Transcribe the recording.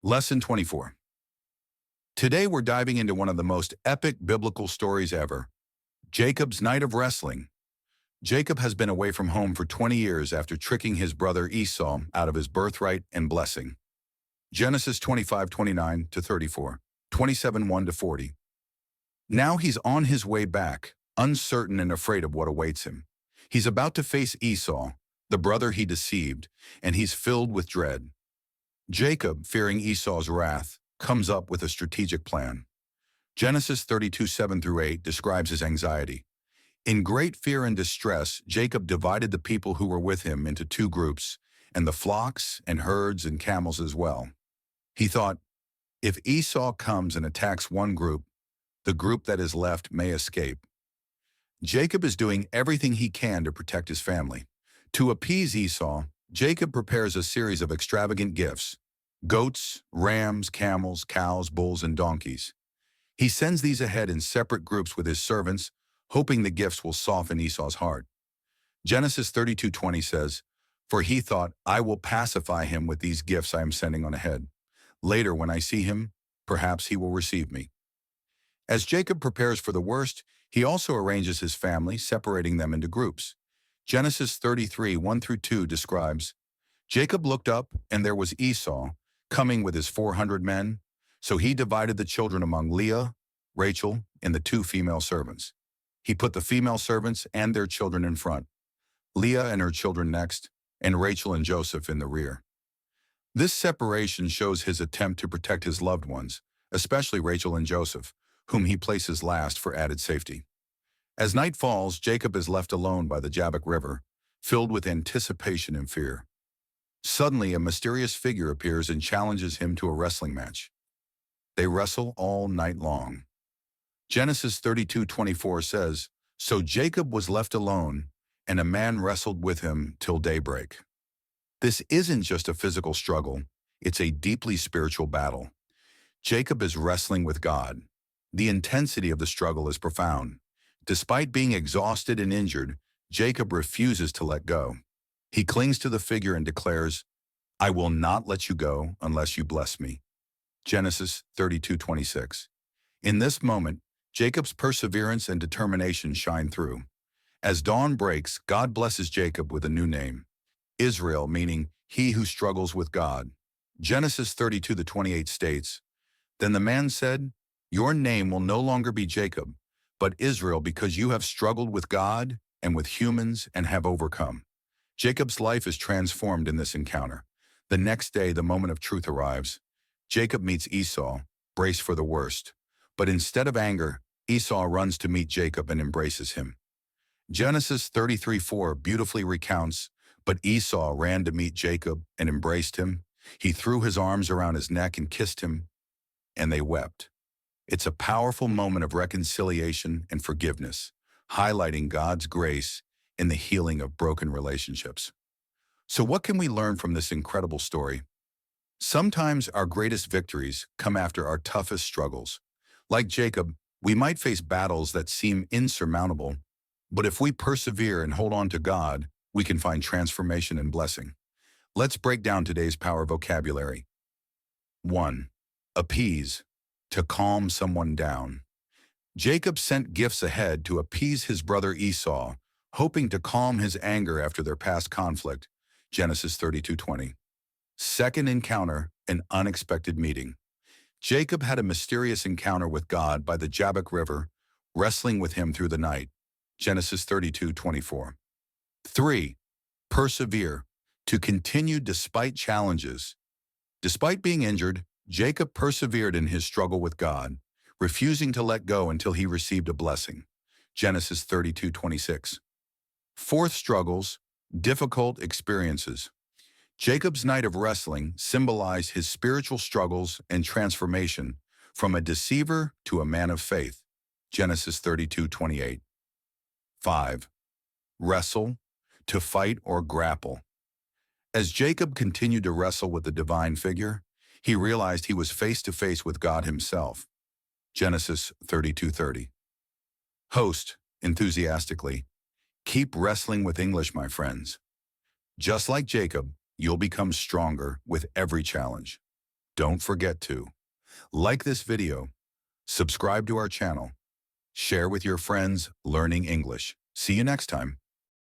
Lesson 24. Today we're diving into one of the most epic biblical stories ever, Jacob's night of wrestling. Jacob has been away from home for 20 years after tricking his brother Esau out of his birthright and blessing. Genesis 25:29-34, 27:1-40. Now he's on his way back, uncertain and afraid of what awaits him. He's about to face Esau, the brother he deceived, and he's filled with dread. Jacob, fearing Esau's wrath, comes up with a strategic plan. Genesis 32:7-8 describes his anxiety. In great fear and distress, Jacob divided the people who were with him into two groups, and the flocks and herds and camels as well. He thought, if Esau comes and attacks one group, the group that is left may escape. Jacob is doing everything he can to protect his family. To appease Esau, Jacob prepares a series of extravagant gifts: goats, rams, camels, cows, bulls, and donkeys. He sends these ahead in separate groups with his servants, hoping the gifts will soften Esau's heart. Genesis 32:20 says, "For he thought, I will pacify him with these gifts I am sending on ahead. Later, when I see him, perhaps he will receive me." As Jacob prepares for the worst, he also arranges his family, separating them into groups. Genesis 33:1-2 describes, Jacob looked up, and there was Esau, coming with his 400 men. So he divided the children among Leah, Rachel, and the two female servants. He put the female servants and their children in front, Leah and her children next, and Rachel and Joseph in the rear. This separation shows his attempt to protect his loved ones, especially Rachel and Joseph, whom he places last for added safety. As night falls, Jacob is left alone by the Jabbok River, filled with anticipation and fear. Suddenly, a mysterious figure appears and challenges him to a wrestling match. They wrestle all night long. Genesis 32:24 says, So Jacob was left alone, and a man wrestled with him till daybreak. This isn't just a physical struggle, it's a deeply spiritual battle. Jacob is wrestling with God. The intensity of the struggle is profound. Despite being exhausted and injured, Jacob refuses to let go. He clings to the figure and declares, I will not let you go unless you bless me. Genesis 32:26. In this moment, Jacob's perseverance and determination shine through. As dawn breaks, God blesses Jacob with a new name, Israel, meaning he who struggles with God. Genesis 32:28 states, Then the man said, Your name will no longer be Jacob, but Israel, because you have struggled with God and with humans and have overcome. Jacob's life is transformed in this encounter. The next day, the moment of truth arrives. Jacob meets Esau, braced for the worst. But instead of anger, Esau runs to meet Jacob and embraces him. Genesis 33:4 beautifully recounts, But Esau ran to meet Jacob and embraced him. He threw his arms around his neck and kissed him, and they wept. It's a powerful moment of reconciliation and forgiveness, highlighting God's grace in the healing of broken relationships. So what can we learn from this incredible story? Sometimes our greatest victories come after our toughest struggles. Like Jacob, we might face battles that seem insurmountable, but if we persevere and hold on to God, we can find transformation and blessing. Let's break down today's power vocabulary. 1. Appease, to calm someone down. Jacob sent gifts ahead to appease his brother Esau, hoping to calm his anger after their past conflict. Genesis 32:20. Second encounter, an unexpected meeting. Jacob had a mysterious encounter with God by the Jabbok River, wrestling with him through the night. Genesis 32:24. 3. Persevere, to continue despite challenges. Despite being injured, Jacob persevered in his struggle with God, refusing to let go until he received a blessing. Genesis 32:26. Fourth struggles, difficult experiences. Jacob's night of wrestling symbolized his spiritual struggles and transformation from a deceiver to a man of faith. Genesis 32:28. 5. Wrestle, to fight or grapple. As Jacob continued to wrestle with the divine figure, he realized he was face to face with God himself. Genesis 32:30. Host, enthusiastically, keep wrestling with English, my friends. Just like Jacob, you'll become stronger with every challenge. don't forget to like this video, subscribe to our channel, share with your friends learning English. See you next time.